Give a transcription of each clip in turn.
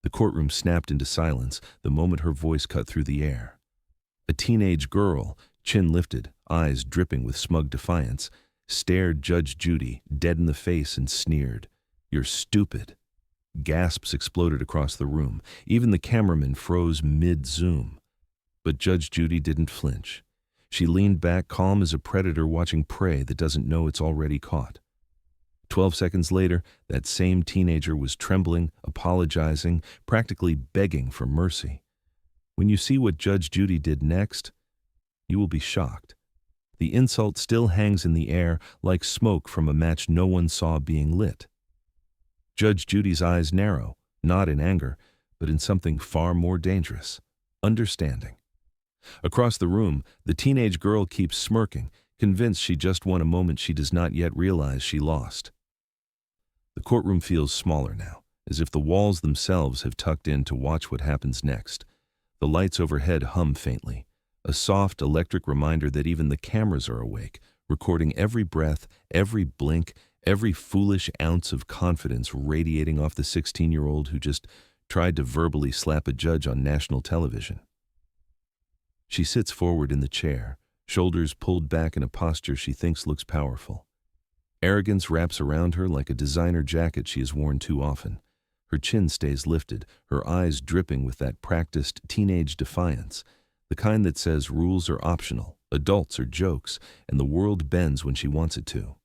The courtroom snapped into silence the moment her voice cut through the air. A teenage girl, chin lifted, eyes dripping with smug defiance, stared Judge Judy dead in the face and sneered, "You're stupid." Gasps exploded across the room. Even the cameraman froze mid-zoom. But Judge Judy didn't flinch. She leaned back, calm as a predator watching prey that doesn't know it's already caught. 12 seconds later, that same teenager was trembling, apologizing, practically begging for mercy. When you see what Judge Judy did next, you will be shocked. The insult still hangs in the air like smoke from a match no one saw being lit. Judge Judy's eyes narrow, not in anger, but in something far more dangerous: understanding. Across the room, the teenage girl keeps smirking, convinced she just won a moment she does not yet realize she lost. The courtroom feels smaller now, as if the walls themselves have tucked in to watch what happens next. The lights overhead hum faintly, a soft electric reminder that even the cameras are awake, recording every breath, every blink, every foolish ounce of confidence radiating off the 16-year-old who just tried to verbally slap a judge on national television. She sits forward in the chair, shoulders pulled back in a posture she thinks looks powerful. Arrogance wraps around her like a designer jacket she has worn too often. Her chin stays lifted, her eyes dripping with that practiced teenage defiance, the kind that says rules are optional, adults are jokes, and the world bends when she wants it to.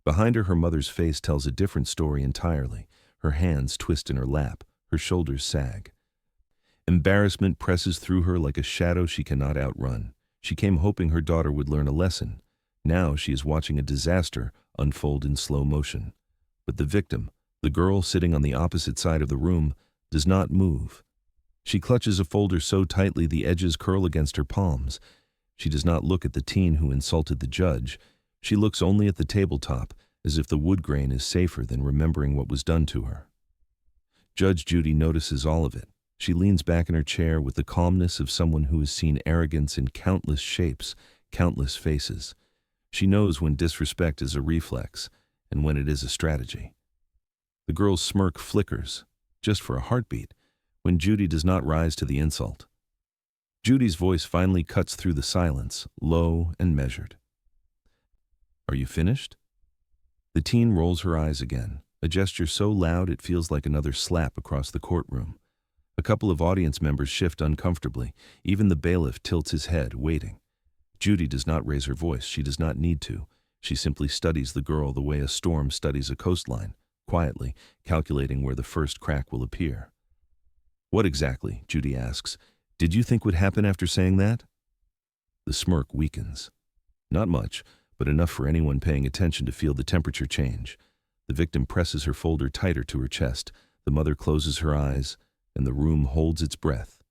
Behind her, her mother's face tells a different story entirely. Her hands twist in her lap, her shoulders sag. Embarrassment presses through her like a shadow she cannot outrun. She came hoping her daughter would learn a lesson. Now she is watching a disaster unfold in slow motion. But the victim, the girl sitting on the opposite side of the room, does not move. She clutches a folder so tightly the edges curl against her palms. She does not look at the teen who insulted the judge. She looks only at the tabletop, as if the wood grain is safer than remembering what was done to her. Judge Judy notices all of it. She leans back in her chair with the calmness of someone who has seen arrogance in countless shapes, countless faces. She knows when disrespect is a reflex and when it is a strategy. The girl's smirk flickers, just for a heartbeat, when Judy does not rise to the insult. Judy's voice finally cuts through the silence, low and measured. "Are you finished?" The teen rolls her eyes again, a gesture so loud it feels like another slap across the courtroom. A couple of audience members shift uncomfortably. Even the bailiff tilts his head, waiting. Judy does not raise her voice. She does not need to. She simply studies the girl the way a storm studies a coastline, quietly, calculating where the first crack will appear. "What exactly?" Judy asks. "Did you think would happen after saying that?" The smirk weakens. Not much, but enough for anyone paying attention to feel the temperature change. The victim presses her folder tighter to her chest. The mother closes her eyes, and the room holds its breath.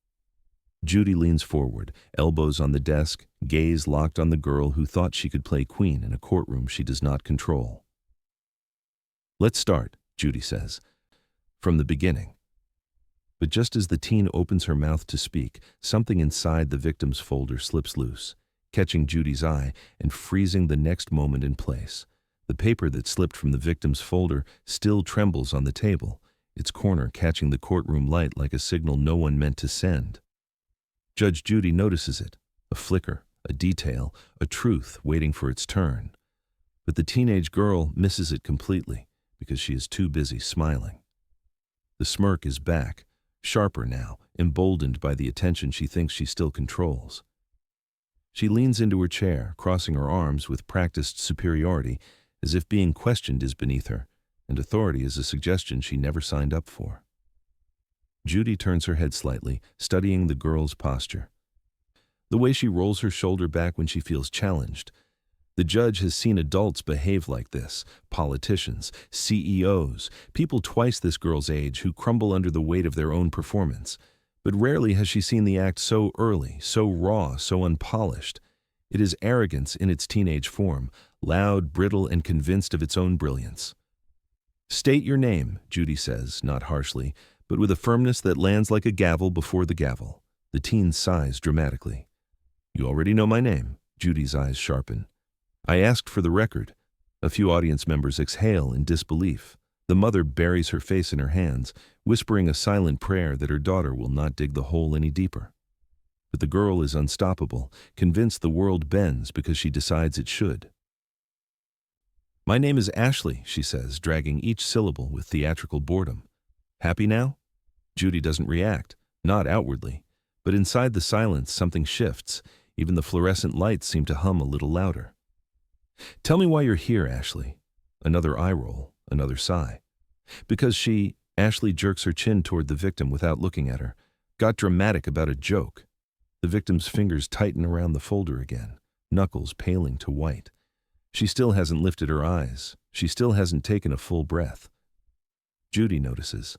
Judy leans forward, elbows on the desk, gaze locked on the girl who thought she could play queen in a courtroom she does not control. "Let's start," Judy says, "from the beginning." But just as the teen opens her mouth to speak, something inside the victim's folder slips loose, catching Judy's eye and freezing the next moment in place. The paper that slipped from the victim's folder still trembles on the table, its corner catching the courtroom light like a signal no one meant to send. Judge Judy notices it, a flicker, a detail, a truth waiting for its turn. But the teenage girl misses it completely because she is too busy smiling. The smirk is back, sharper now, emboldened by the attention she thinks she still controls. She leans into her chair, crossing her arms with practiced superiority, as if being questioned is beneath her, and authority is a suggestion she never signed up for. Judy turns her head slightly, studying the girl's posture. The way she rolls her shoulder back when she feels challenged. The judge has seen adults behave like this, politicians, CEOs, people twice this girl's age who crumble under the weight of their own performance. But rarely has she seen the act so early, so raw, so unpolished. It is arrogance in its teenage form, loud, brittle, and convinced of its own brilliance. "State your name," Judy says, not harshly, but with a firmness that lands like a gavel before the gavel. The teen sighs dramatically. "You already know my name." Judy's eyes sharpen. "I asked for the record." A few audience members exhale in disbelief. The mother buries her face in her hands, whispering a silent prayer that her daughter will not dig the hole any deeper. But the girl is unstoppable, convinced the world bends because she decides it should. "My name is Ashley," she says, dragging each syllable with theatrical boredom. "Happy now?" Judy doesn't react, not outwardly, but inside the silence something shifts. Even the fluorescent lights seem to hum a little louder. "Tell me why you're here, Ashley." Another eye roll, another sigh. "Because she," Ashley jerks her chin toward the victim without looking at her, "got dramatic about a joke." The victim's fingers tighten around the folder again, knuckles paling to white. She still hasn't lifted her eyes. She still hasn't taken a full breath. Judy notices.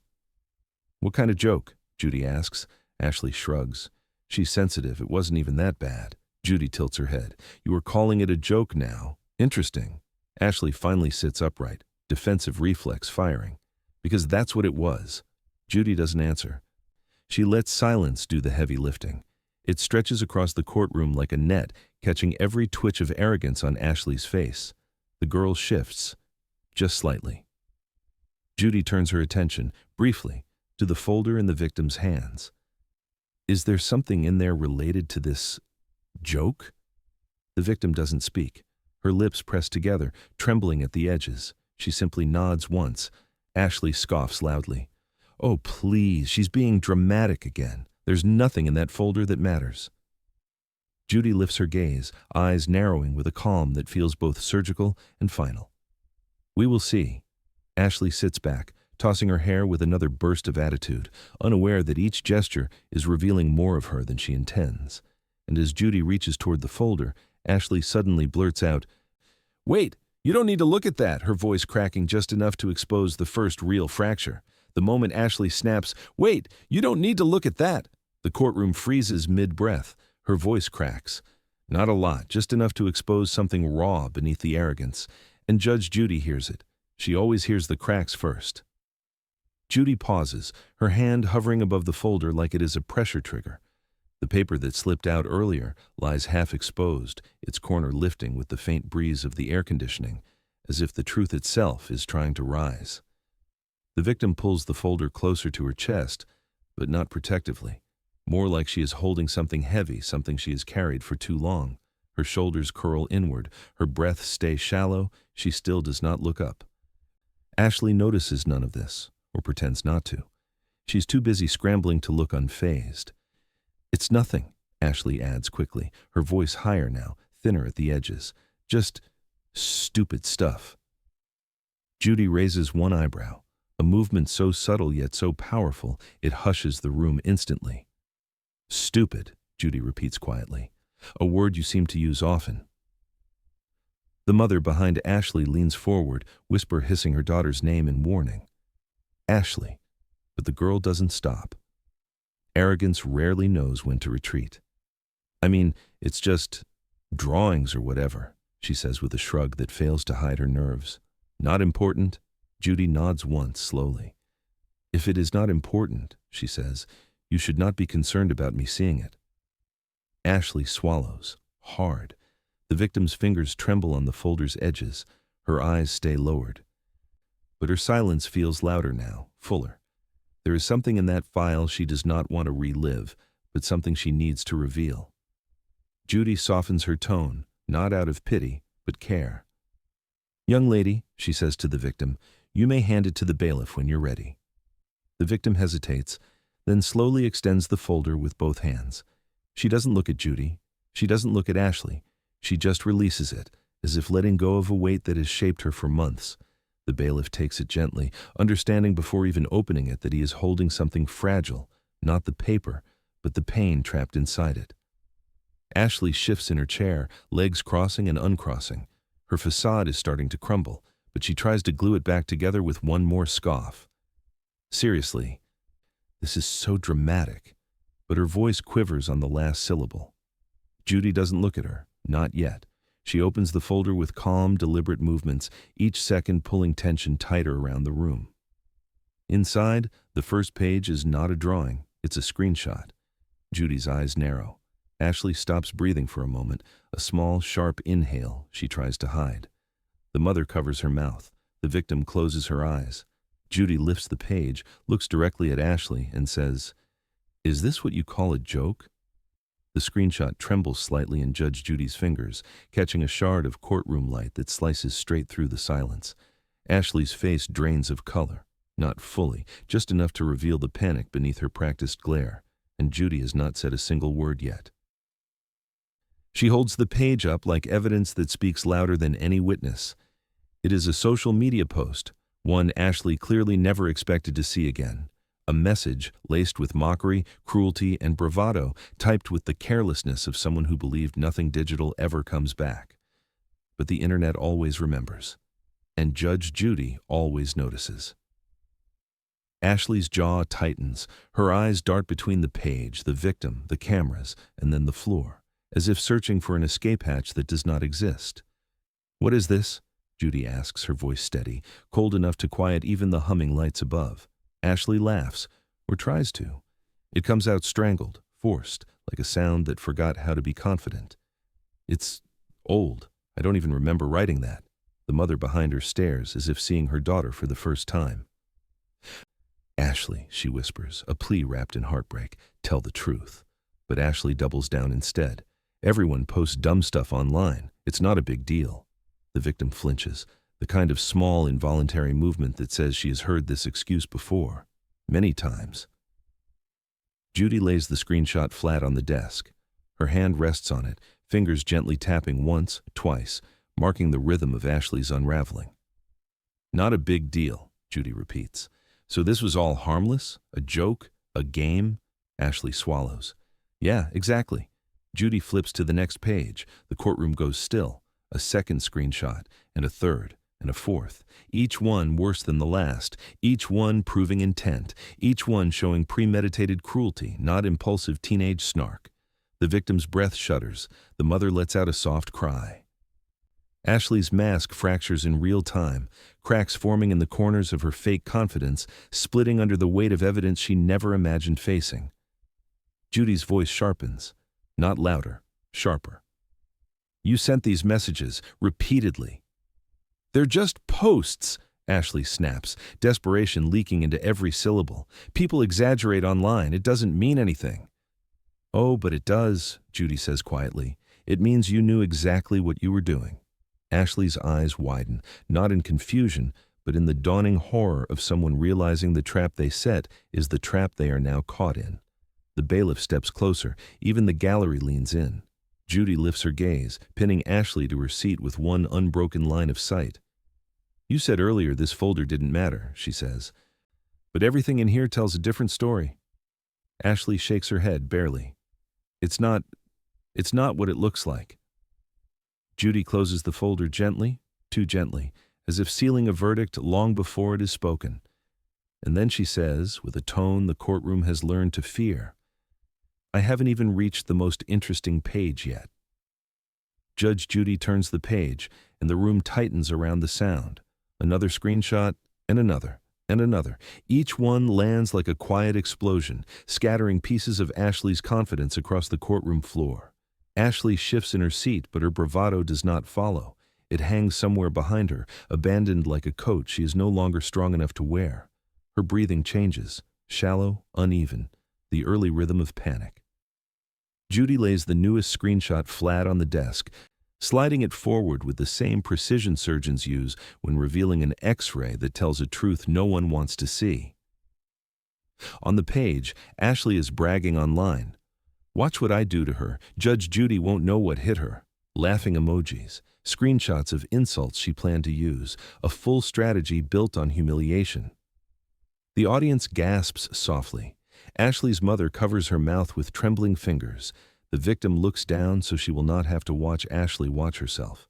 "What kind of joke?" Judy asks. Ashley shrugs. She's sensitive. It wasn't even that bad. Judy tilts her head. "You were calling it a joke now. Interesting." Ashley finally sits upright, defensive reflex firing. "Because that's what it was." Judy doesn't answer. She lets silence do the heavy lifting. It stretches across the courtroom like a net, catching every twitch of arrogance on Ashley's face. The girl shifts, just slightly. Judy turns her attention, briefly, to the folder in the victim's hands. Is there something in there related to this joke? The victim doesn't speak. Her lips pressed together, trembling at the edges. She simply nods once. Ashley scoffs loudly. "Oh, please, she's being dramatic again. There's nothing in that folder that matters." Judy lifts her gaze, eyes narrowing with a calm that feels both surgical and final. "We will see." Ashley sits back, tossing her hair with another burst of attitude, unaware that each gesture is revealing more of her than she intends. And as Judy reaches toward the folder, Ashley suddenly blurts out, "Wait, you don't need to look at that," her voice cracking just enough to expose the first real fracture. The moment Ashley snaps, "Wait, you don't need to look at that," the courtroom freezes mid-breath. Her voice cracks. Not a lot, just enough to expose something raw beneath the arrogance. And Judge Judy hears it. She always hears the cracks first. Judy pauses, her hand hovering above the folder like it is a pressure trigger. The paper that slipped out earlier lies half exposed, its corner lifting with the faint breeze of the air conditioning, as if the truth itself is trying to rise. The victim pulls the folder closer to her chest, but not protectively. More like she is holding something heavy, something she has carried for too long. Her shoulders curl inward, her breath stays shallow, she still does not look up. Ashley notices none of this, or pretends not to. She's too busy scrambling to look unfazed. "It's nothing," Ashley adds quickly, her voice higher now, thinner at the edges. "Just stupid stuff." Judy raises one eyebrow, a movement so subtle yet so powerful it hushes the room instantly. "Stupid," Judy repeats quietly, "a word you seem to use often." The mother behind Ashley leans forward, whisper hissing her daughter's name in warning. "Ashley," but the girl doesn't stop. Arrogance rarely knows when to retreat. "I mean, it's just drawings or whatever," she says with a shrug that fails to hide her nerves. "Not important?" Judy nods once, slowly. "If it is not important," she says, "you should not be concerned about me seeing it." Ashley swallows, hard. The victim's fingers tremble on the folder's edges. Her eyes stay lowered. But her silence feels louder now, fuller. There is something in that file she does not want to relive, but something she needs to reveal. Judy softens her tone, not out of pity, but care. "Young lady," she says to the victim, "you may hand it to the bailiff when you're ready." The victim hesitates, then slowly extends the folder with both hands. She doesn't look at Judy. She doesn't look at Ashley. She just releases it, as if letting go of a weight that has shaped her for months. The bailiff takes it gently, understanding before even opening it that he is holding something fragile, not the paper, but the pain trapped inside it. Ashley shifts in her chair, legs crossing and uncrossing. Her facade is starting to crumble, but she tries to glue it back together with one more scoff. "Seriously, this is so dramatic," but her voice quivers on the last syllable. Judy doesn't look at her, not yet. She opens the folder with calm, deliberate movements, each second pulling tension tighter around the room. Inside, the first page is not a drawing, it's a screenshot. Judy's eyes narrow. Ashley stops breathing for a moment, a small, sharp inhale she tries to hide. The mother covers her mouth. The victim closes her eyes. Judy lifts the page, looks directly at Ashley, and says, "Is this what you call a joke?" The screenshot trembles slightly in Judge Judy's fingers, catching a shard of courtroom light that slices straight through the silence. Ashley's face drains of color, not fully, just enough to reveal the panic beneath her practiced glare, and Judy has not said a single word yet. She holds the page up like evidence that speaks louder than any witness. It is a social media post, one Ashley clearly never expected to see again. A message laced with mockery, cruelty, and bravado, typed with the carelessness of someone who believed nothing digital ever comes back. But the internet always remembers, and Judge Judy always notices. Ashley's jaw tightens, her eyes dart between the page, the victim, the cameras, and then the floor, as if searching for an escape hatch that does not exist. "What is this?" Judy asks, her voice steady, cold enough to quiet even the humming lights above. Ashley laughs, or tries to. It comes out strangled, forced, like a sound that forgot how to be confident. "It's old. I don't even remember writing that." The mother behind her stares, as if seeing her daughter for the first time. "Ashley," she whispers, a plea wrapped in heartbreak, "tell the truth." But Ashley doubles down instead. "Everyone posts dumb stuff online. It's not a big deal." The victim flinches, the kind of small, involuntary movement that says she has heard this excuse before, many times. Judy lays the screenshot flat on the desk. Her hand rests on it, fingers gently tapping once, twice, marking the rhythm of Ashley's unraveling. "Not a big deal," Judy repeats. "So this was all harmless? A joke? A game?" Ashley swallows. "Yeah, exactly." Judy flips to the next page. The courtroom goes still. A second screenshot, and a third, and a fourth, each one worse than the last, each one proving intent, each one showing premeditated cruelty, not impulsive teenage snark. The victim's breath shudders. The mother lets out a soft cry. Ashley's mask fractures in real time, cracks forming in the corners of her fake confidence, splitting under the weight of evidence she never imagined facing. Judy's voice sharpens, not louder, sharper. "You sent these messages repeatedly." "They're just posts," Ashley snaps, desperation leaking into every syllable. "People exaggerate online. It doesn't mean anything." "Oh, but it does," Judy says quietly. "It means you knew exactly what you were doing." Ashley's eyes widen, not in confusion, but in the dawning horror of someone realizing the trap they set is the trap they are now caught in. The bailiff steps closer. Even the gallery leans in. Judy lifts her gaze, pinning Ashley to her seat with one unbroken line of sight. "You said earlier this folder didn't matter," she says. "But everything in here tells a different story." Ashley shakes her head, barely. It's not what it looks like." Judy closes the folder gently, too gently, as if sealing a verdict long before it is spoken. And then she says, with a tone the courtroom has learned to fear, "I haven't even reached the most interesting page yet." Judge Judy turns the page, and the room tightens around the sound. Another screenshot, and another, and another. Each one lands like a quiet explosion, scattering pieces of Ashley's confidence across the courtroom floor. Ashley shifts in her seat, but her bravado does not follow. It hangs somewhere behind her, abandoned like a coat she is no longer strong enough to wear. Her breathing changes, shallow, uneven, the early rhythm of panic. Judy lays the newest screenshot flat on the desk, sliding it forward with the same precision surgeons use when revealing an X-ray that tells a truth no one wants to see. On the page, Ashley is bragging online. "Watch what I do to her. Judge Judy won't know what hit her." Laughing emojis, screenshots of insults she planned to use, a full strategy built on humiliation. The audience gasps softly. Ashley's mother covers her mouth with trembling fingers. The victim looks down so she will not have to watch Ashley watch herself.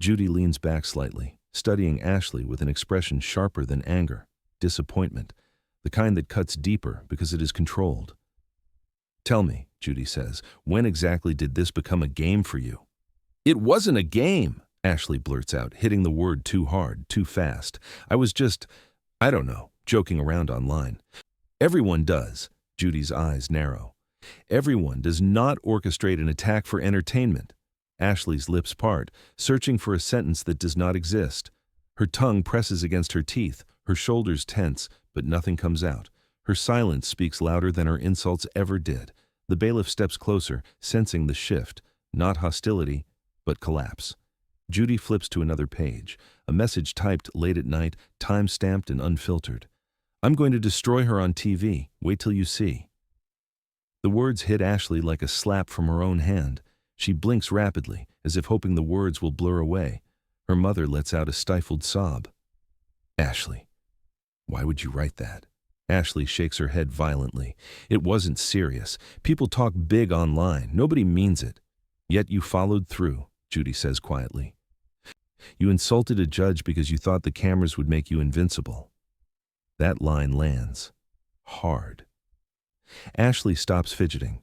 Judy leans back slightly, studying Ashley with an expression sharper than anger, disappointment, the kind that cuts deeper because it is controlled. "Tell me," Judy says, "when exactly did this become a game for you?" "It wasn't a game," Ashley blurts out, hitting the word too hard, too fast. "I was just, I don't know, joking around online." "Everyone does." Judy's eyes narrow. "Everyone does not orchestrate an attack for entertainment." Ashley's lips part, searching for a sentence that does not exist. Her tongue presses against her teeth, Her shoulders tense, but nothing comes out. Her silence speaks louder than her insults ever did. The bailiff steps closer, sensing the shift, not hostility, but collapse. Judy flips to another page, a message typed late at night, time-stamped and unfiltered. "I'm going to destroy her on TV. Wait till you see." The words hit Ashley like a slap from her own hand. She blinks rapidly, as if hoping the words will blur away. Her mother lets out a stifled sob. "Ashley, why would you write that?" Ashley shakes her head violently. "It wasn't serious. People talk big online. Nobody means it. Yet you followed through," Judy says quietly. "You insulted a judge because you thought the cameras would make you invincible." That line lands hard. Ashley stops fidgeting.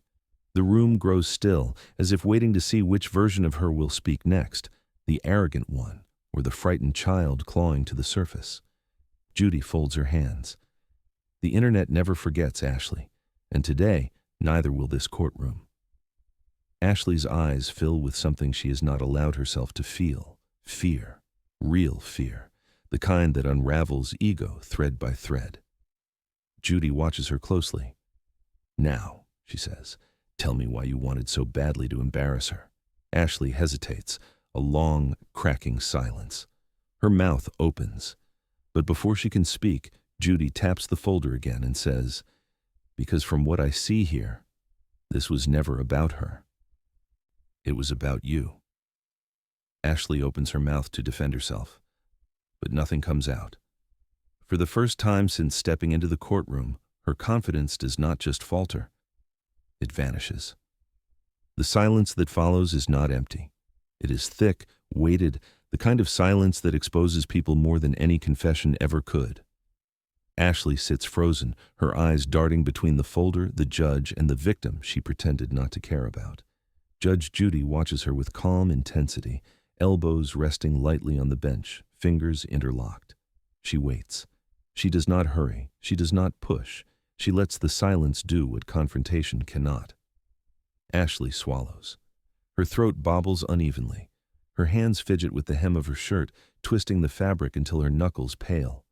The room grows still, as if waiting to see which version of her will speak next, the arrogant one or the frightened child clawing to the surface. Judy folds her hands. The internet never forgets Ashley, and today, neither will this courtroom. Ashley's eyes fill with something she has not allowed herself to feel. Fear. Real fear. The kind that unravels ego thread by thread. Judy watches her closely. "Now," she says, "tell me why you wanted so badly to embarrass her." Ashley hesitates, a long, cracking silence. Her mouth opens. But before she can speak, Judy taps the folder again and says, "Because from what I see here, this was never about her. It was about you." Ashley opens her mouth to defend herself, but nothing comes out. For the first time since stepping into the courtroom, her confidence does not just falter, it vanishes. The silence that follows is not empty. It is thick, weighted, the kind of silence that exposes people more than any confession ever could. Ashley sits frozen, her eyes darting between the folder, the judge, and the victim she pretended not to care about. Judge Judy watches her with calm intensity, elbows resting lightly on the bench, fingers interlocked. She waits. She does not hurry. She does not push. She lets the silence do what confrontation cannot. Ashley swallows. Her throat bobbles unevenly. Her hands fidget with the hem of her shirt, twisting the fabric until her knuckles pale.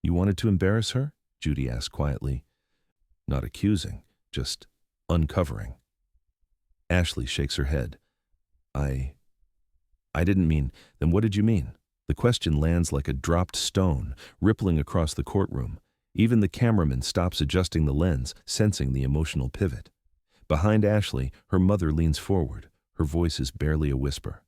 "You wanted to embarrass her?" Judy asked quietly. Not accusing, just uncovering. Ashley shakes her head. I didn't mean." "Then what did you mean?" The question lands like a dropped stone, rippling across the courtroom. Even the cameraman stops adjusting the lens, sensing the emotional pivot. Behind Ashley, her mother leans forward. Her voice is barely a whisper.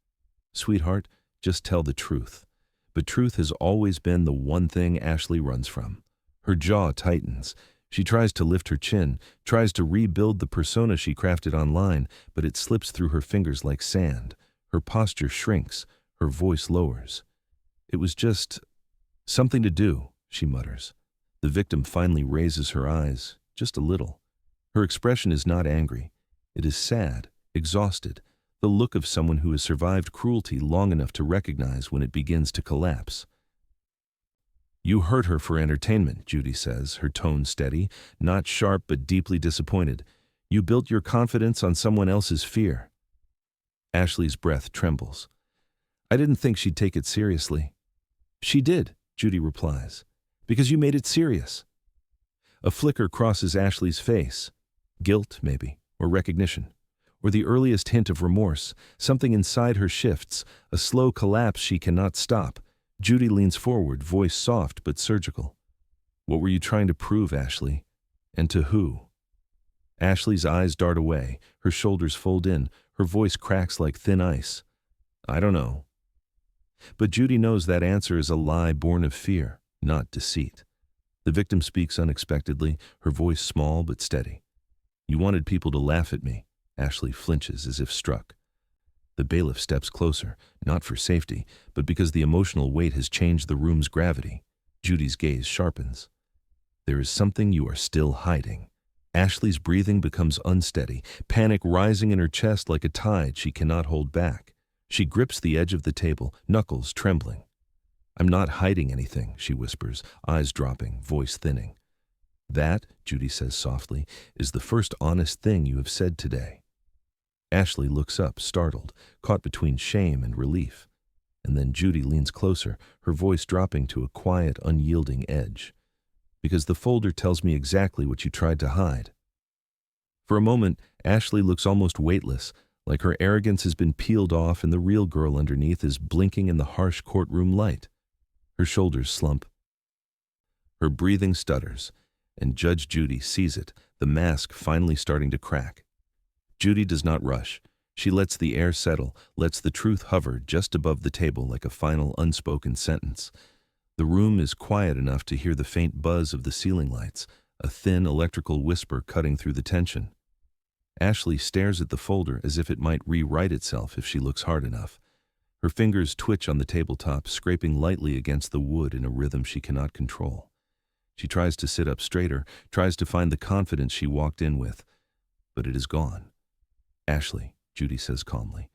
"Sweetheart, just tell the truth." But truth has always been the one thing Ashley runs from. Her jaw tightens. She tries to lift her chin, tries to rebuild the persona she crafted online, but it slips through her fingers like sand. Her posture shrinks. Her voice lowers. "It was just something to do," she mutters. The victim finally raises her eyes, just a little. Her expression is not angry. It is sad, exhausted, the look of someone who has survived cruelty long enough to recognize when it begins to collapse. "You hurt her for entertainment," Judy says, her tone steady, not sharp but deeply disappointed. "You built your confidence on someone else's fear." Ashley's breath trembles. "I didn't think she'd take it seriously." "She did," Judy replies, "because you made it serious." A flicker crosses Ashley's face. Guilt, maybe, or recognition, or the earliest hint of remorse. Something inside her shifts, a slow collapse she cannot stop. Judy leans forward, voice soft but surgical. "What were you trying to prove, Ashley? And to who?" Ashley's eyes dart away, her shoulders fold in, her voice cracks like thin ice. "I don't know." But Judy knows that answer is a lie born of fear, not deceit. The victim speaks unexpectedly, her voice small but steady. "You wanted people to laugh at me." Ashley flinches as if struck. The bailiff steps closer, not for safety, but because the emotional weight has changed the room's gravity. Judy's gaze sharpens. "There is something you are still hiding." Ashley's breathing becomes unsteady, panic rising in her chest like a tide she cannot hold back. She grips the edge of the table, knuckles trembling. "I'm not hiding anything," she whispers, eyes dropping, voice thinning. "That," Judy says softly, "is the first honest thing you have said today." Ashley looks up, startled, caught between shame and relief. And then Judy leans closer, her voice dropping to a quiet, unyielding edge. Because the folder tells me exactly what you tried to hide. For a moment, Ashley looks almost weightless, like her arrogance has been peeled off and the real girl underneath is blinking in the harsh courtroom light. Her shoulders slump. Her breathing stutters, and Judge Judy sees it, the mask finally starting to crack. Judy does not rush. She lets the air settle, lets the truth hover just above the table like a final unspoken sentence. The room is quiet enough to hear the faint buzz of the ceiling lights, a thin electrical whisper cutting through the tension. Ashley stares at the folder as if it might rewrite itself if she looks hard enough. Her fingers twitch on the tabletop, scraping lightly against the wood in a rhythm she cannot control. She tries to sit up straighter, tries to find the confidence she walked in with, but it is gone. Ashley, Judy says calmly,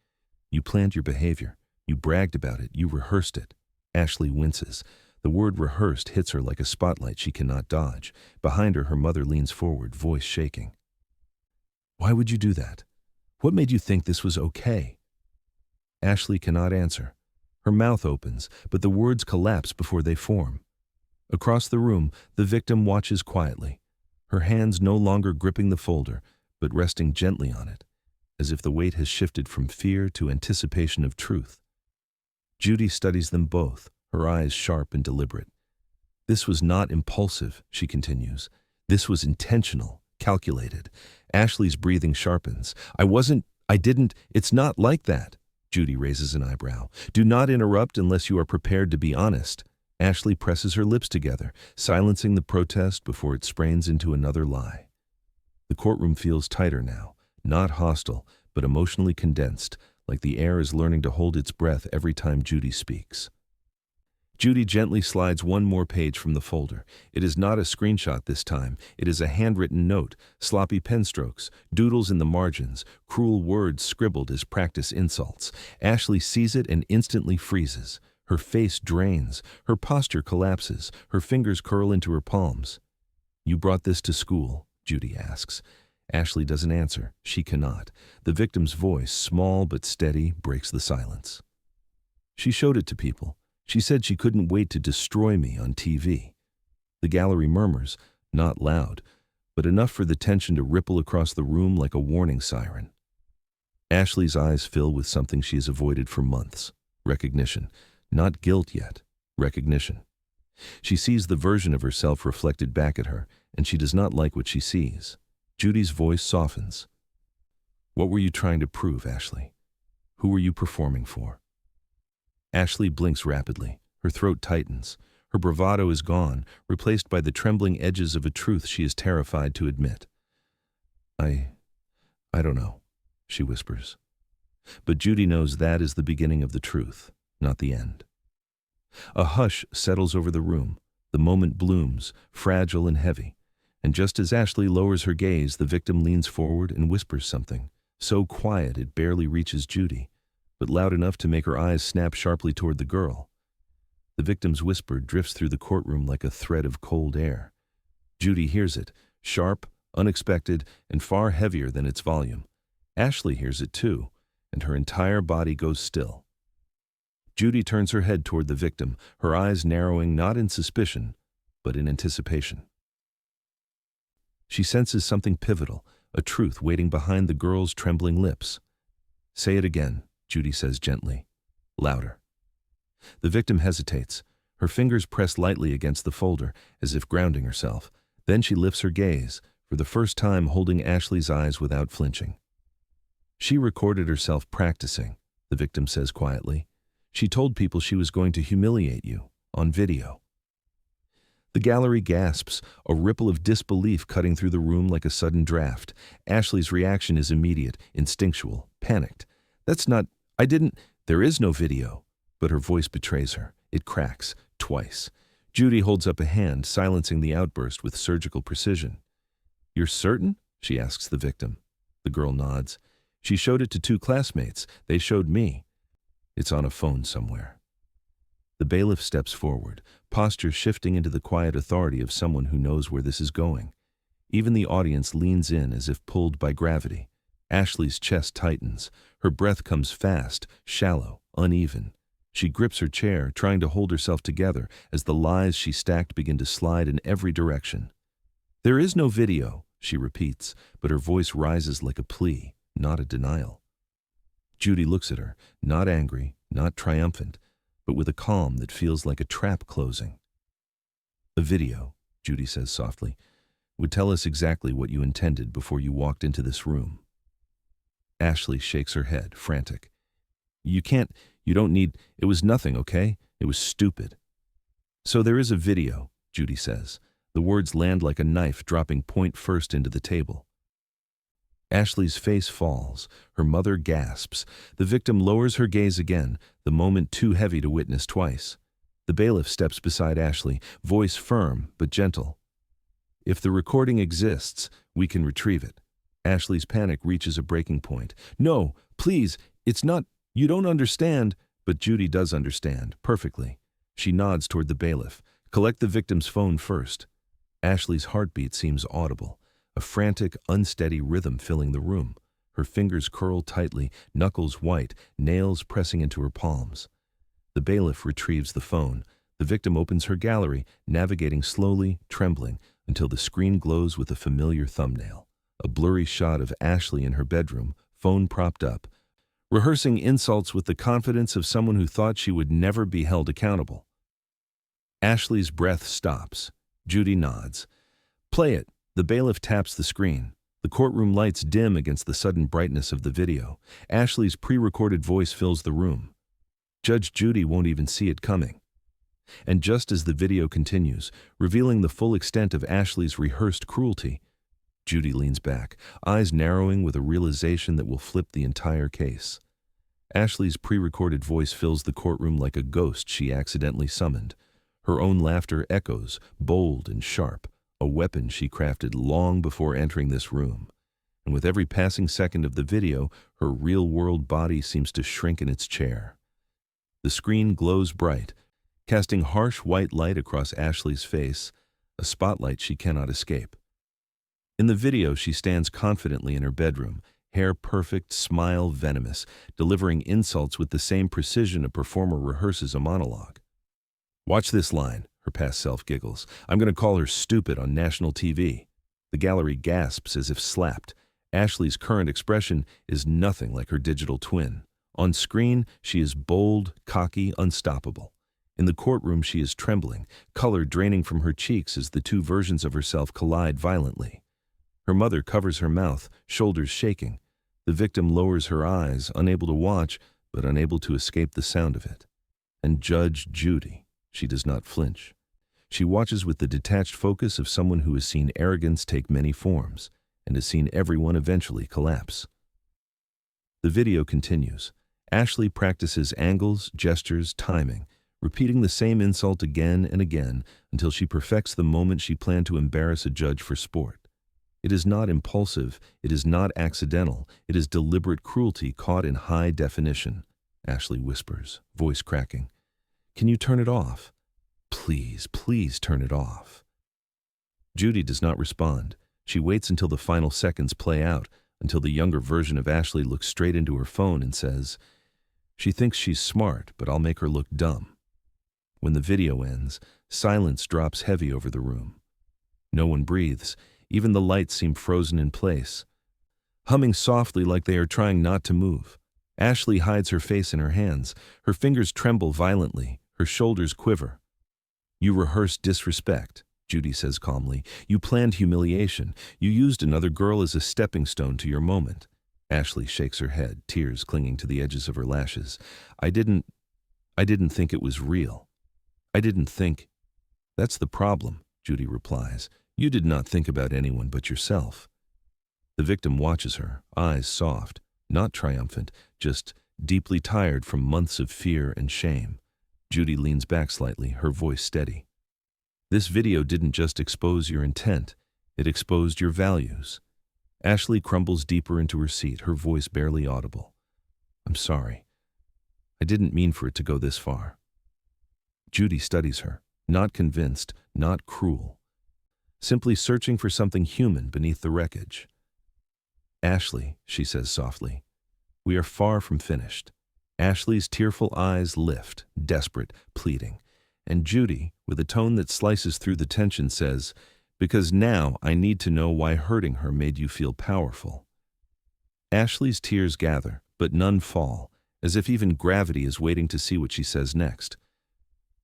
you planned your behavior. You bragged about it. You rehearsed it. Ashley winces. The word rehearsed hits her like a spotlight she cannot dodge. Behind her, her mother leans forward, voice shaking. Why would you do that? What made you think this was okay? Ashley cannot answer. Her mouth opens, but the words collapse before they form. Across the room, the victim watches quietly, her hands no longer gripping the folder, but resting gently on it, as if the weight has shifted from fear to anticipation of truth. Judy studies them both, her eyes sharp and deliberate. This was not impulsive, she continues. This was intentional, calculated. Ashley's breathing sharpens. It's not like that. Judy raises an eyebrow. Do not interrupt unless you are prepared to be honest. Ashley presses her lips together, silencing the protest before it sprains into another lie. The courtroom feels tighter now, not hostile, but emotionally condensed, like the air is learning to hold its breath every time Judy speaks. Judy gently slides one more page from the folder. It is not a screenshot this time. It is a handwritten note, sloppy pen strokes, doodles in the margins, cruel words scribbled as practice insults. Ashley sees it and instantly freezes. Her face drains, her posture collapses, her fingers curl into her palms. You brought this to school, Judy asks. Ashley doesn't answer. She cannot. The victim's voice, small but steady, breaks the silence. She showed it to people. She said she couldn't wait to destroy me on TV. The gallery murmurs, not loud, but enough for the tension to ripple across the room like a warning siren. Ashley's eyes fill with something she has avoided for months. Recognition. Not guilt yet. Recognition. She sees the version of herself reflected back at her, and she does not like what she sees. Judy's voice softens. What were you trying to prove, Ashley? Who were you performing for? Ashley blinks rapidly. Her throat tightens. Her bravado is gone, replaced by the trembling edges of a truth she is terrified to admit. I don't know, she whispers. But Judy knows that is the beginning of the truth, not the end. A hush settles over the room. The moment blooms, fragile and heavy. And just as Ashley lowers her gaze, the victim leans forward and whispers something, so quiet it barely reaches Judy, but loud enough to make her eyes snap sharply toward the girl. The victim's whisper drifts through the courtroom like a thread of cold air. Judy hears it, sharp, unexpected, and far heavier than its volume. Ashley hears it too, and her entire body goes still. Judy turns her head toward the victim, her eyes narrowing not in suspicion, but in anticipation. She senses something pivotal, a truth waiting behind the girl's trembling lips. Say it again, Judy says gently, louder. The victim hesitates, her fingers press lightly against the folder, as if grounding herself. Then she lifts her gaze, for the first time holding Ashley's eyes without flinching. She recorded herself practicing, the victim says quietly. She told people she was going to humiliate you, on video. The gallery gasps, a ripple of disbelief cutting through the room like a sudden draft. Ashley's reaction is immediate, instinctual, panicked. There is no video. But her voice betrays her. It cracks, twice. Judy holds up a hand, silencing the outburst with surgical precision. You're certain? She asks the victim. The girl nods. She showed it to 2 classmates. They showed me. It's on a phone somewhere. The bailiff steps forward, posture shifting into the quiet authority of someone who knows where this is going. Even the audience leans in as if pulled by gravity. Ashley's chest tightens. Her breath comes fast, shallow, uneven. She grips her chair, trying to hold herself together as the lies she stacked begin to slide in every direction. "There is no video," she repeats, but her voice rises like a plea, not a denial. Judy looks at her, not angry, not triumphant, but with a calm that feels like a trap closing. "A video," Judy says softly, "would tell us exactly what you intended before you walked into this room." Ashley shakes her head, frantic. You don't need, it was nothing, okay? It was stupid." "So there is a video," Judy says. The words land like a knife dropping point first into the table. Ashley's face falls. Her mother gasps. The victim lowers her gaze again, the moment too heavy to witness twice. The bailiff steps beside Ashley, voice firm but gentle. "If the recording exists, we can retrieve it." Ashley's panic reaches a breaking point. "No, please, it's not, you don't understand." But Judy does understand, perfectly. She nods toward the bailiff. "Collect the victim's phone first." Ashley's heartbeat seems audible, a frantic, unsteady rhythm filling the room. Her fingers curl tightly, knuckles white, nails pressing into her palms. The bailiff retrieves the phone. The victim opens her gallery, navigating slowly, trembling, until the screen glows with a familiar thumbnail. A blurry shot of Ashley in her bedroom, phone propped up, rehearsing insults with the confidence of someone who thought she would never be held accountable. Ashley's breath stops. Judy nods. "Play it." The bailiff taps the screen. The courtroom lights dim against the sudden brightness of the video. Ashley's pre-recorded voice fills the room. Judge Judy won't even see it coming. And just as the video continues, revealing the full extent of Ashley's rehearsed cruelty, Judy leans back, eyes narrowing with a realization that will flip the entire case. Ashley's pre-recorded voice fills the courtroom like a ghost she accidentally summoned. Her own laughter echoes, bold and sharp, a weapon she crafted long before entering this room. And with every passing second of the video, her real-world body seems to shrink in its chair. The screen glows bright, casting harsh white light across Ashley's face, a spotlight she cannot escape. In the video, she stands confidently in her bedroom, hair perfect, smile venomous, delivering insults with the same precision a performer rehearses a monologue. "Watch this line," her past self giggles. "I'm going to call her stupid on national TV." The gallery gasps as if slapped. Ashley's current expression is nothing like her digital twin. On screen, she is bold, cocky, unstoppable. In the courtroom, she is trembling, color draining from her cheeks as the two versions of herself collide violently. Her mother covers her mouth, shoulders shaking. The victim lowers her eyes, unable to watch, but unable to escape the sound of it. And Judge Judy, she does not flinch. She watches with the detached focus of someone who has seen arrogance take many forms, and has seen everyone eventually collapse. The video continues. Ashley practices angles, gestures, timing, repeating the same insult again and again until she perfects the moment she planned to embarrass a judge for sport. It is not impulsive, it is not accidental, it is deliberate cruelty caught in high definition. Ashley whispers, voice cracking. "Can you turn it off? Please, please turn it off." Judy does not respond. She waits until the final seconds play out, until the younger version of Ashley looks straight into her phone and says, "She thinks she's smart, but I'll make her look dumb." When the video ends, silence drops heavy over the room. No one breathes. Even the lights seem frozen in place, humming softly like they are trying not to move. Ashley hides her face in her hands. Her fingers tremble violently. Her shoulders quiver. "You rehearsed disrespect," Judy says calmly. "You planned humiliation. You used another girl as a stepping stone to your moment." Ashley shakes her head, tears clinging to the edges of her lashes. I didn't think it was real. I didn't think." "That's the problem," Judy replies. "You did not think about anyone but yourself." The victim watches her, eyes soft, not triumphant, just deeply tired from months of fear and shame. Judy leans back slightly, her voice steady. "This video didn't just expose your intent, it exposed your values." Ashley crumbles deeper into her seat, her voice barely audible. "I'm sorry. I didn't mean for it to go this far." Judy studies her, not convinced, not cruel, simply searching for something human beneath the wreckage. "Ashley," she says softly, "we are far from finished. Ashley's tearful eyes lift, desperate, pleading. And Judy, with a tone that slices through the tension, says, "Because now I need to know why hurting her made you feel powerful." Ashley's tears gather, but none fall, as if even gravity is waiting to see what she says next.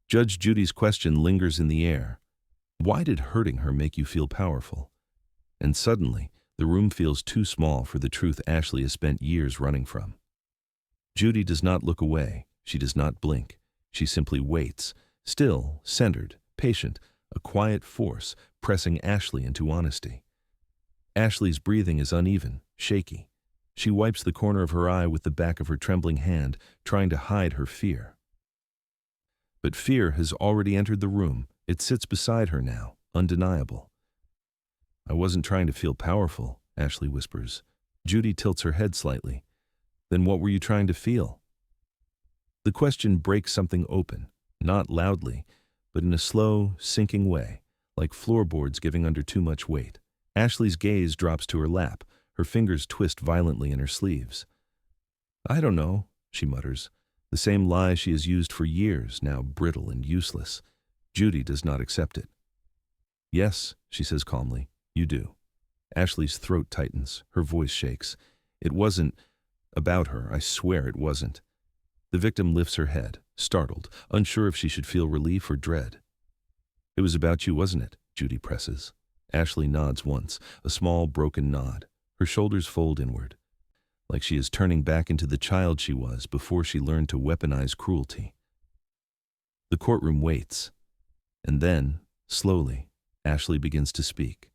Judge Judy's question lingers in the air. Why did hurting her make you feel powerful? And suddenly, the room feels too small for the truth Ashley has spent years running from. Judy does not look away. She does not blink. She simply waits, still, centered, patient, a quiet force pressing Ashley into honesty. Ashley's breathing is uneven, shaky. She wipes the corner of her eye with the back of her trembling hand, trying to hide her fear. But fear has already entered the room. It sits beside her now, undeniable. "I wasn't trying to feel powerful," Ashley whispers. Judy tilts her head slightly. "Then what were you trying to feel?" The question breaks something open, not loudly, but in a slow, sinking way, like floorboards giving under too much weight. Ashley's gaze drops to her lap. Her fingers twist violently in her sleeves. "I don't know," she mutters. The same lie she has used for years, now brittle and useless. Judy does not accept it. "Yes," she says calmly, "you do." Ashley's throat tightens. Her voice shakes. "It wasn't about her. I swear it wasn't." The victim lifts her head, startled, unsure if she should feel relief or dread. "It was about you, wasn't it?" Judy presses. Ashley nods once, a small, broken nod. Her shoulders fold inward, like she is turning back into the child she was before she learned to weaponize cruelty. The courtroom waits. And then, slowly, Ashley begins to speak.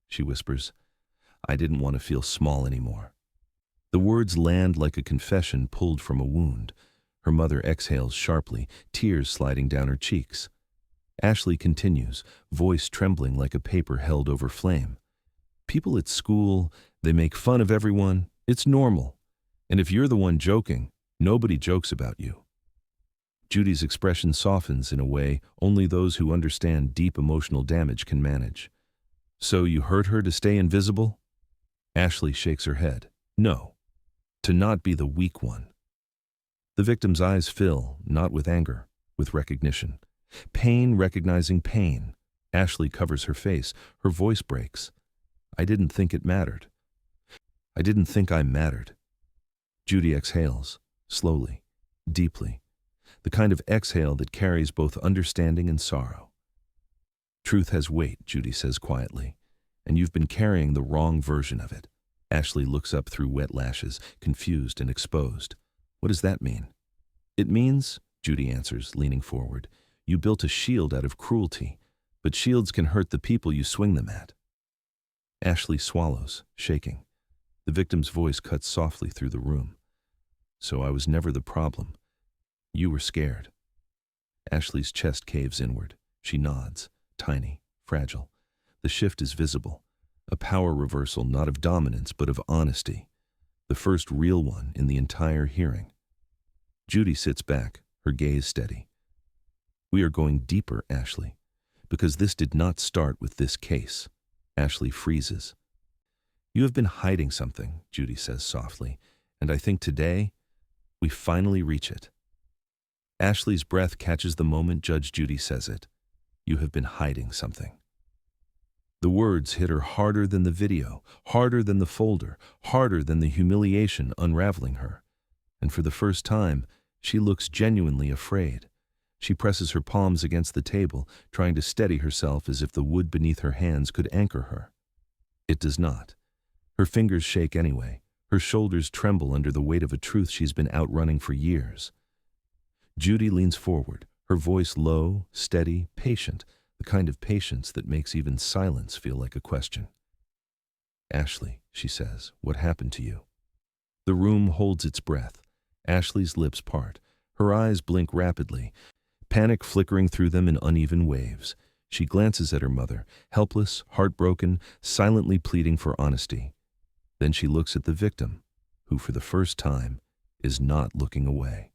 She whispers, "I didn't want to feel small anymore." The words land like a confession pulled from a wound. Her mother exhales sharply, tears sliding down her cheeks. Ashley continues, voice trembling like a paper held over flame. "People at school, they make fun of everyone. It's normal. And if you're the one joking, nobody jokes about you." Judy's expression softens in a way only those who understand deep emotional damage can manage. "So you hurt her to stay invisible?" Ashley shakes her head. "No. To not be the weak one." The victim's eyes fill, not with anger, with recognition. Pain recognizing pain. Ashley covers her face. Her voice breaks. "I didn't think it mattered. I didn't think I mattered." Judy exhales, slowly, deeply. The kind of exhale that carries both understanding and sorrow. "Truth has weight," Judy says quietly, "and you've been carrying the wrong version of it." Ashley looks up through wet lashes, confused and exposed. "What does that mean?" "It means," Judy answers, leaning forward, "you built a shield out of cruelty, but shields can hurt the people you swing them at." Ashley swallows, shaking. The victim's voice cuts softly through the room. "So I was never the problem. You were scared." Ashley's chest caves inward. She nods, tiny, fragile. The shift is visible. A power reversal not of dominance but of honesty. The first real one in the entire hearing. Judy sits back, her gaze steady. "We are going deeper, Ashley, because this did not start with this case." Ashley freezes. "You have been hiding something," Judy says softly, "and I think today we finally reach it." Ashley's breath catches the moment Judge Judy says it. "You have been hiding something." The words hit her harder than the video, harder than the folder, harder than the humiliation unraveling her. And for the first time, she looks genuinely afraid. She presses her palms against the table, trying to steady herself as if the wood beneath her hands could anchor her. It does not. Her fingers shake anyway. Her shoulders tremble under the weight of a truth she's been outrunning for years. Judy leans forward, her voice low, steady, patient, the kind of patience that makes even silence feel like a question. "Ashley," she says, "what happened to you?" The room holds its breath. Ashley's lips part. Her eyes blink rapidly, panic flickering through them in uneven waves. She glances at her mother, helpless, heartbroken, silently pleading for honesty. Then she looks at the victim, who for the first time is not looking away.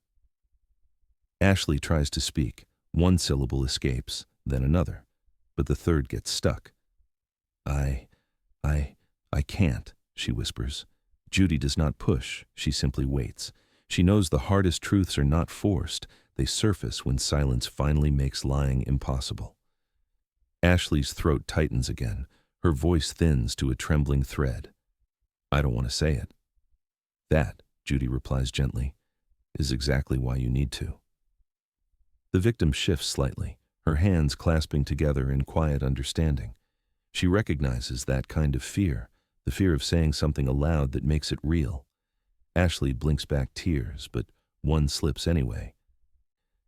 Ashley tries to speak. One syllable escapes, then another, but the third gets stuck. I can't," she whispers. Judy does not push, she simply waits. She knows the hardest truths are not forced, they surface when silence finally makes lying impossible. Ashley's throat tightens again, her voice thins to a trembling thread. I don't want to say it. That, Judy replies gently, is exactly why you need to. The victim shifts slightly, her hands clasping together in quiet understanding. She recognizes that kind of fear, the fear of saying something aloud that makes it real. Ashley blinks back tears, but one slips anyway,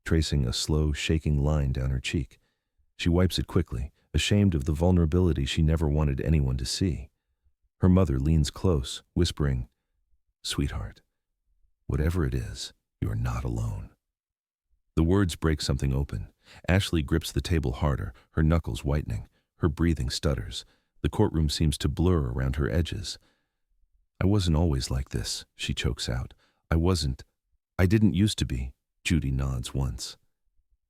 tracing a slow, shaking line down her cheek. She wipes it quickly, ashamed of the vulnerability she never wanted anyone to see. Her mother leans close, whispering, "Sweetheart, whatever it is, you are not alone." The words break something open. Ashley grips the table harder, her knuckles whitening. Her breathing stutters. The courtroom seems to blur around her edges. I wasn't always like this, she chokes out. I didn't used to be. Judy nods once.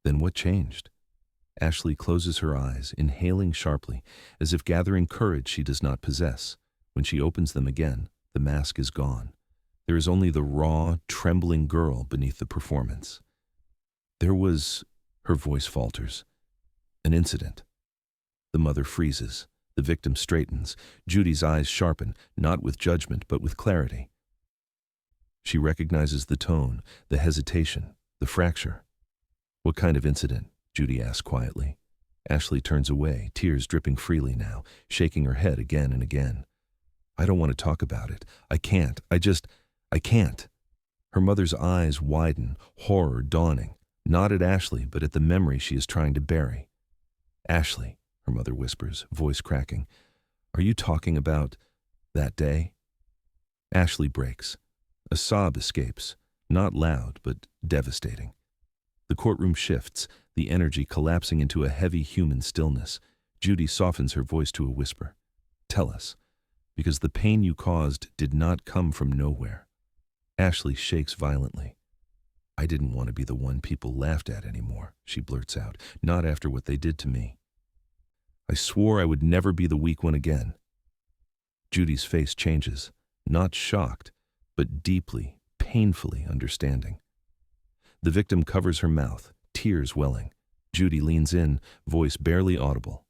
Then what changed? Ashley closes her eyes, inhaling sharply, as if gathering courage she does not possess. When she opens them again, the mask is gone. There is only the raw, trembling girl beneath the performance. There was, her voice falters, an incident. The mother freezes. The victim straightens. Judy's eyes sharpen, not with judgment, but with clarity. She recognizes the tone, the hesitation, the fracture. What kind of incident? Judy asks quietly. Ashley turns away, tears dripping freely now, shaking her head again and again. I don't want to talk about it. I can't. I can't. Her mother's eyes widen, horror dawning, not at Ashley, but at the memory she is trying to bury. Ashley, her mother whispers, voice cracking, are you talking about that day? Ashley breaks. A sob escapes, not loud, but devastating. The courtroom shifts, the energy collapsing into a heavy human stillness. Judy softens her voice to a whisper. Tell us, because the pain you caused did not come from nowhere. Ashley shakes violently. I didn't want to be the one people laughed at anymore, she blurts out, not after what they did to me. I swore I would never be the weak one again. Judy's face changes, not shocked, but deeply, painfully understanding. The victim covers her mouth, tears welling. Judy leans in, voice barely audible.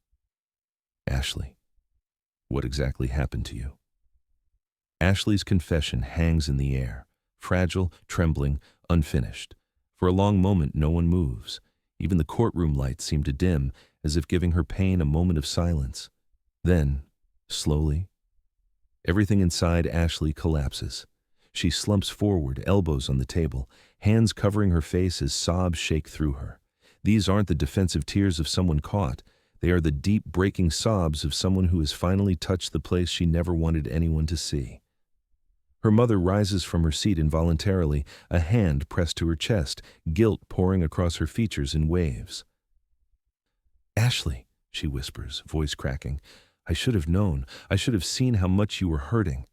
Ashley, what exactly happened to you? Ashley's confession hangs in the air, fragile, trembling, unfinished. For a long moment, no one moves. Even the courtroom lights seem to dim, as if giving her pain a moment of silence. Then, slowly, everything inside Ashley collapses. She slumps forward, elbows on the table, hands covering her face as sobs shake through her. These aren't the defensive tears of someone caught. They are the deep, breaking sobs of someone who has finally touched the place she never wanted anyone to see. Her mother rises from her seat involuntarily, a hand pressed to her chest, guilt pouring across her features in waves. Ashley, she whispers, voice cracking, I should have known. I should have seen how much you were hurting.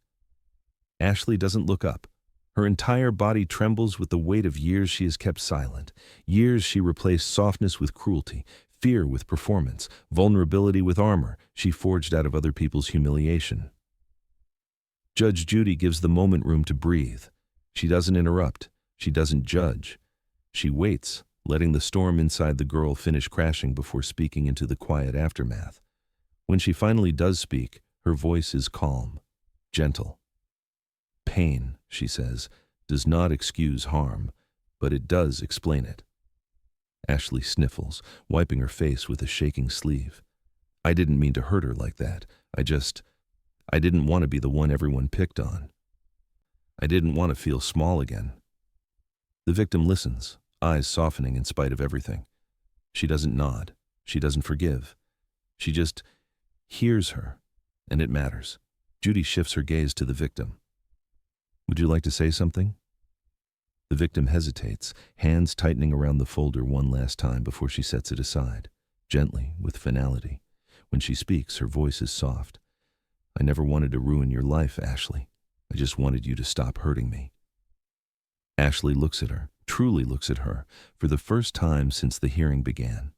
Ashley doesn't look up. Her entire body trembles with the weight of years she has kept silent. Years she replaced softness with cruelty, fear with performance, vulnerability with armor she forged out of other people's humiliation. Judge Judy gives the moment room to breathe. She doesn't interrupt. She doesn't judge. She waits, letting the storm inside the girl finish crashing before speaking into the quiet aftermath. When she finally does speak, her voice is calm, gentle. Pain, she says, does not excuse harm, but it does explain it. Ashley sniffles, wiping her face with a shaking sleeve. I didn't mean to hurt her like that. I didn't want to be the one everyone picked on. I didn't want to feel small again. The victim listens, eyes softening in spite of everything. She doesn't nod. She doesn't forgive. She just hears her, and it matters. Judy shifts her gaze to the victim. Would you like to say something? The victim hesitates, hands tightening around the folder one last time before she sets it aside, gently, with finality. When she speaks, her voice is soft. I never wanted to ruin your life, Ashley. I just wanted you to stop hurting me. Ashley looks at her, truly looks at her, for the first time since the hearing began.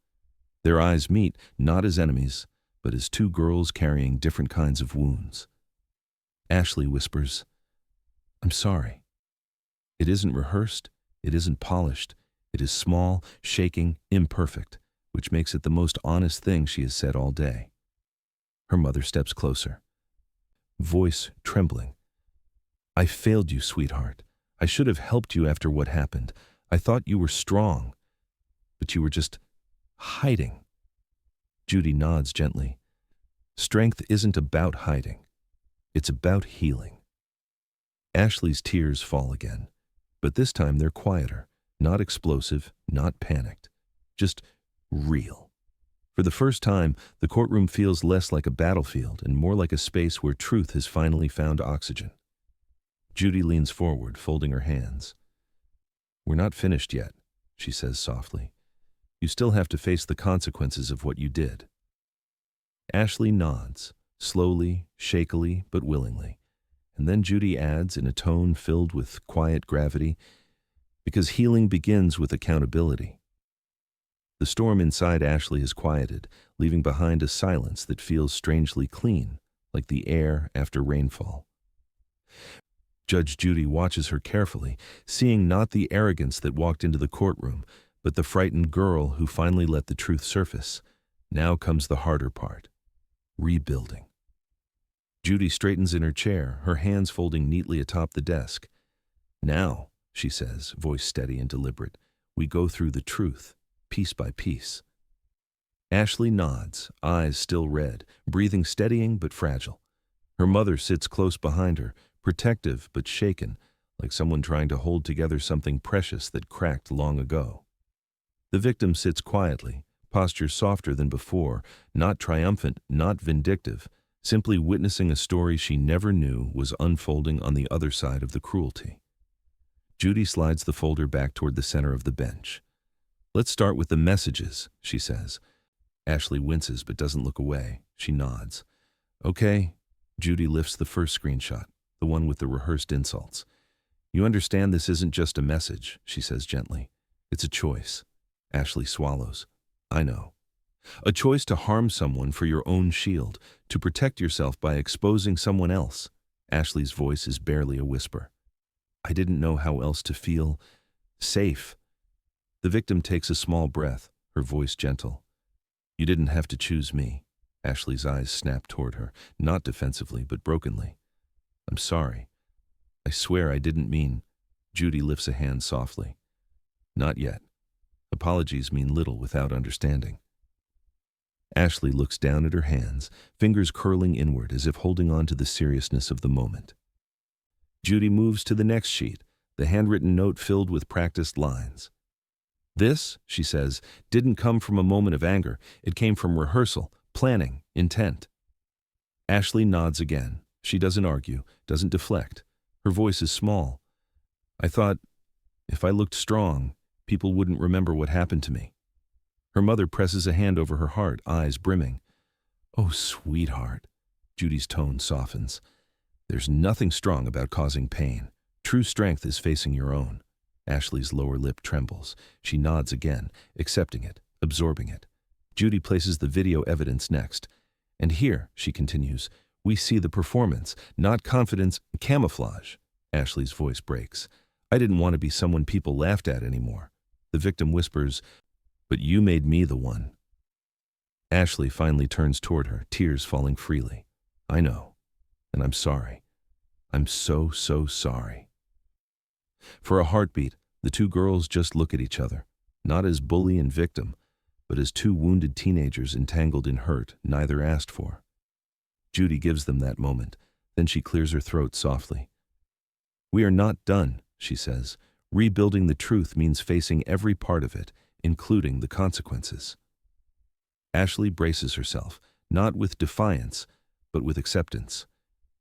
Their eyes meet, not as enemies, but as two girls carrying different kinds of wounds. Ashley whispers, I'm sorry. It isn't rehearsed, it isn't polished, it is small, shaking, imperfect, which makes it the most honest thing she has said all day. Her mother steps closer, voice trembling. I failed you, sweetheart. I should have helped you after what happened. I thought you were strong, but you were just hiding. Judy nods gently. Strength isn't about hiding. It's about healing. Ashley's tears fall again, but this time they're quieter, not explosive, not panicked, just real. For the first time, the courtroom feels less like a battlefield and more like a space where truth has finally found oxygen. Judy leans forward, folding her hands. We're not finished yet, she says softly. You still have to face the consequences of what you did. Ashley nods, slowly, shakily, but willingly. And then Judy adds in a tone filled with quiet gravity, because healing begins with accountability. The storm inside Ashley has quieted, leaving behind a silence that feels strangely clean, like the air after rainfall. Judge Judy watches her carefully, seeing not the arrogance that walked into the courtroom, but the frightened girl who finally let the truth surface. Now comes the harder part. Rebuilding. Judy straightens in her chair, her hands folding neatly atop the desk. Now, she says, voice steady and deliberate, we go through the truth, piece by piece. Ashley nods, eyes still red, breathing steadying but fragile. Her mother sits close behind her, protective but shaken, like someone trying to hold together something precious that cracked long ago. The victim sits quietly, posture softer than before, not triumphant, not vindictive, simply witnessing a story she never knew was unfolding on the other side of the cruelty. Judy slides the folder back toward the center of the bench. Let's start with the messages, she says. Ashley winces but doesn't look away. She nods. Okay. Judy lifts the first screenshot, the one with the rehearsed insults. You understand this isn't just a message, she says gently. It's a choice. Ashley swallows. I know. A choice to harm someone for your own shield, to protect yourself by exposing someone else. Ashley's voice is barely a whisper. I didn't know how else to feel safe. The victim takes a small breath, her voice gentle. You didn't have to choose me. Ashley's eyes snap toward her, not defensively, but brokenly. I'm sorry. I swear I didn't mean. Judy lifts a hand softly. Not yet. Apologies mean little without understanding. Ashley looks down at her hands, fingers curling inward as if holding on to the seriousness of the moment. Judy moves to the next sheet, the handwritten note filled with practiced lines. This, she says, didn't come from a moment of anger. It came from rehearsal, planning, intent. Ashley nods again. She doesn't argue, doesn't deflect. Her voice is small. I thought, if I looked strong, people wouldn't remember what happened to me. Her mother presses a hand over her heart, eyes brimming. Oh, sweetheart. Judy's tone softens. There's nothing strong about causing pain. True strength is facing your own. Ashley's lower lip trembles. She nods again, accepting it, absorbing it. Judy places the video evidence next. And here, she continues, we see the performance, not confidence, camouflage. Ashley's voice breaks. I didn't want to be someone people laughed at anymore. The victim whispers, but you made me the one. Ashley finally turns toward her, tears falling freely. I know, and I'm sorry. I'm so sorry. For a heartbeat, the two girls just look at each other, not as bully and victim, but as two wounded teenagers entangled in hurt neither asked for. Judy gives them that moment, then she clears her throat softly. We are not done, she says. Rebuilding the truth means facing every part of it, including the consequences. Ashley braces herself, not with defiance, but with acceptance.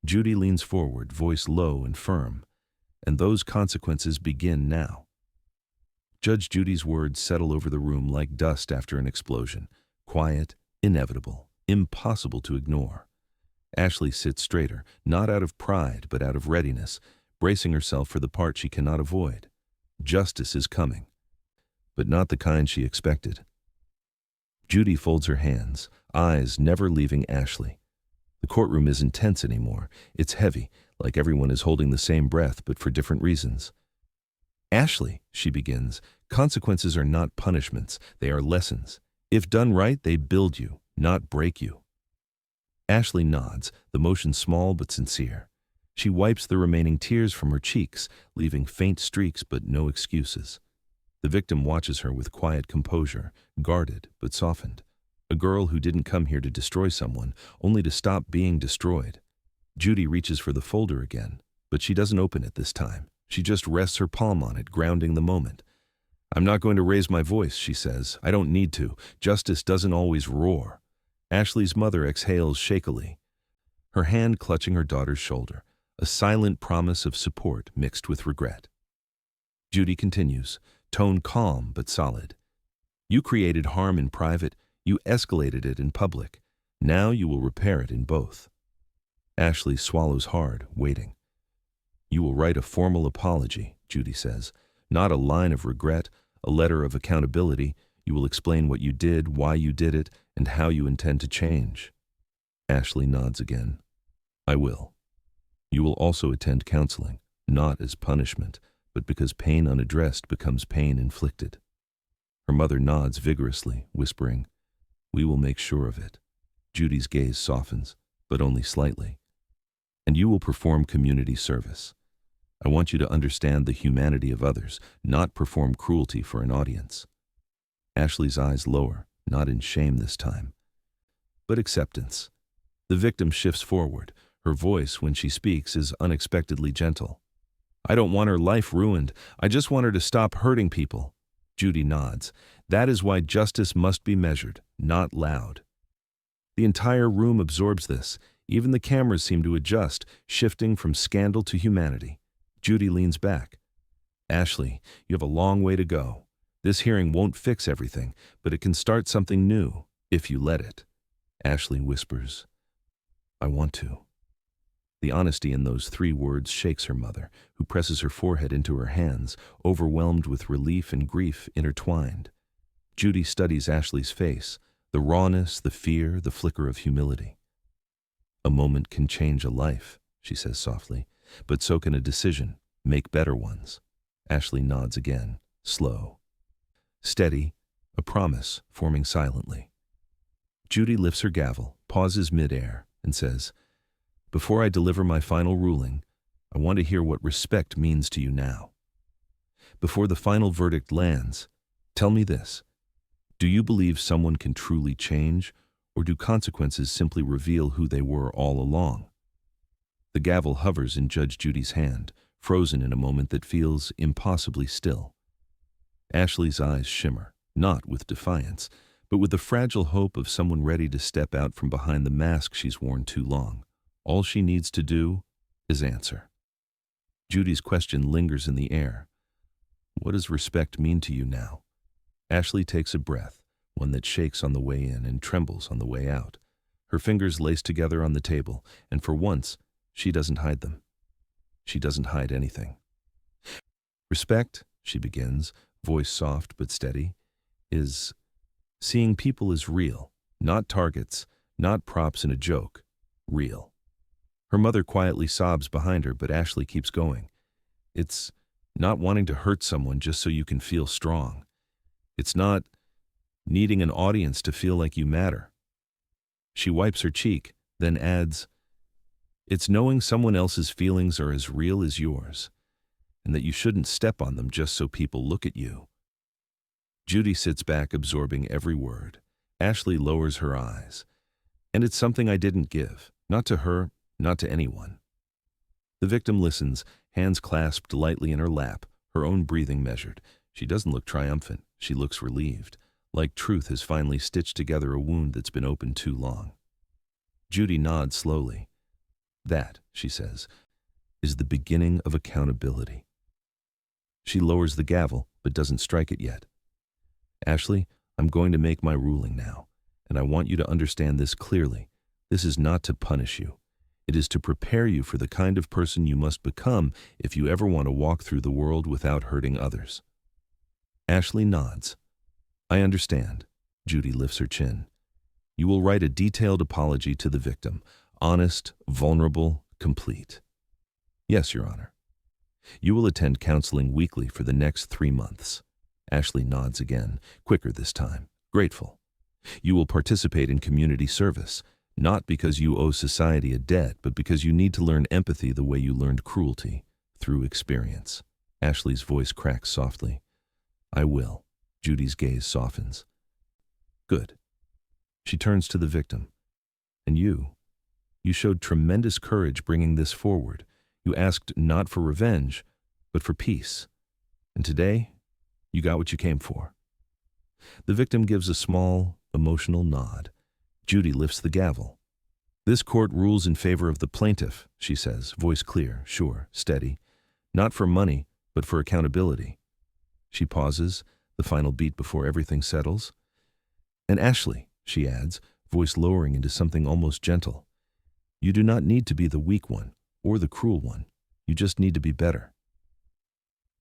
Judy leans forward, voice low and firm. And those consequences begin now. Judge Judy's words settle over the room like dust after an explosion. Quiet, inevitable, impossible to ignore. Ashley sits straighter, not out of pride, but out of readiness, bracing herself for the part she cannot avoid. Justice is coming, but not the kind she expected. Judy folds her hands, eyes never leaving Ashley. The courtroom isn't tense anymore. It's heavy, like everyone is holding the same breath but for different reasons. Ashley, she begins, consequences are not punishments, they are lessons. If done right, they build you, not break you. Ashley nods, the motion small but sincere. She wipes the remaining tears from her cheeks, leaving faint streaks but no excuses. The victim watches her with quiet composure, guarded but softened. A girl who didn't come here to destroy someone, only to stop being destroyed. Judy reaches for the folder again, but she doesn't open it this time. She just rests her palm on it, grounding the moment. I'm not going to raise my voice, she says. I don't need to. Justice doesn't always roar. Ashley's mother exhales shakily, her hand clutching her daughter's shoulder, a silent promise of support mixed with regret. Judy continues, tone calm but solid. You created harm in private, you escalated it in public. Now you will repair it in both. Ashley swallows hard, waiting. You will write a formal apology, Judy says. Not a line of regret, a letter of accountability. You will explain what you did, why you did it, and how you intend to change. Ashley nods again. I will. You will also attend counseling, not as punishment, but because pain unaddressed becomes pain inflicted. Her mother nods vigorously, whispering, We will make sure of it. Judy's gaze softens, but only slightly. And you will perform community service. I want you to understand the humanity of others, not perform cruelty for an audience. Ashley's eyes lower, not in shame this time, but acceptance. The victim shifts forward. Her voice, when she speaks, is unexpectedly gentle. I don't want her life ruined. I just want her to stop hurting people. Judy nods. That is why justice must be measured, not loud. The entire room absorbs this. Even the cameras seem to adjust, shifting from scandal to humanity. Judy leans back. Ashley, you have a long way to go. This hearing won't fix everything, but it can start something new, if you let it. Ashley whispers, I want to. The honesty in those 3 words shakes her mother, who presses her forehead into her hands, overwhelmed with relief and grief intertwined. Judy studies Ashley's face, the rawness, the fear, the flicker of humility. A moment can change a life, she says softly, but so can a decision, make better ones. Ashley nods again, slow. Steady, a promise forming silently. Judy lifts her gavel, pauses mid-air, and says, Before I deliver my final ruling, I want to hear what respect means to you now. Before the final verdict lands, tell me this. Do you believe someone can truly change, or do consequences simply reveal who they were all along? The gavel hovers in Judge Judy's hand, frozen in a moment that feels impossibly still. Ashley's eyes shimmer, not with defiance, but with the fragile hope of someone ready to step out from behind the mask she's worn too long. All she needs to do is answer. Judy's question lingers in the air. What does respect mean to you now? Ashley takes a breath, one that shakes on the way in and trembles on the way out. Her fingers lace together on the table, and for once, she doesn't hide them. She doesn't hide anything. Respect, she begins, voice soft but steady, is seeing people as real, not targets, not props in a joke, real. Her mother quietly sobs behind her, but Ashley keeps going. It's not wanting to hurt someone just so you can feel strong. It's not needing an audience to feel like you matter. She wipes her cheek, then adds, it's knowing someone else's feelings are as real as yours, and that you shouldn't step on them just so people look at you. Judy sits back, absorbing every word. Ashley lowers her eyes. And it's something I didn't give, not to her, not to anyone. The victim listens, hands clasped lightly in her lap, her own breathing measured. She doesn't look triumphant. She looks relieved, like truth has finally stitched together a wound that's been open too long. Judy nods slowly. That, she says, is the beginning of accountability. She lowers the gavel, but doesn't strike it yet. Ashley, I'm going to make my ruling now, and I want you to understand this clearly. This is not to punish you. It is to prepare you for the kind of person you must become if you ever want to walk through the world without hurting others. Ashley nods. I understand. Judy lifts her chin. You will write a detailed apology to the victim, honest, vulnerable, complete. Yes, Your Honor. You will attend counseling weekly for the next 3 months. Ashley nods again, quicker this time, grateful. You will participate in community service, not because you owe society a debt, but because you need to learn empathy the way you learned cruelty, through experience. Ashley's voice cracks softly. I will. Judy's gaze softens. Good. She turns to the victim. And you showed tremendous courage bringing this forward. You asked not for revenge, but for peace. And today, you got what you came for. The victim gives a small, emotional nod. Judy lifts the gavel. This court rules in favor of the plaintiff, she says, voice clear, sure, steady. Not for money, but for accountability. She pauses, the final beat before everything settles. And Ashley, she adds, voice lowering into something almost gentle. You do not need to be the weak one or the cruel one. You just need to be better.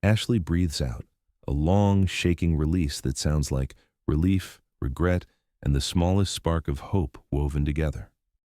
Ashley breathes out, a long, shaking release that sounds like relief, regret, and the smallest spark of hope woven together.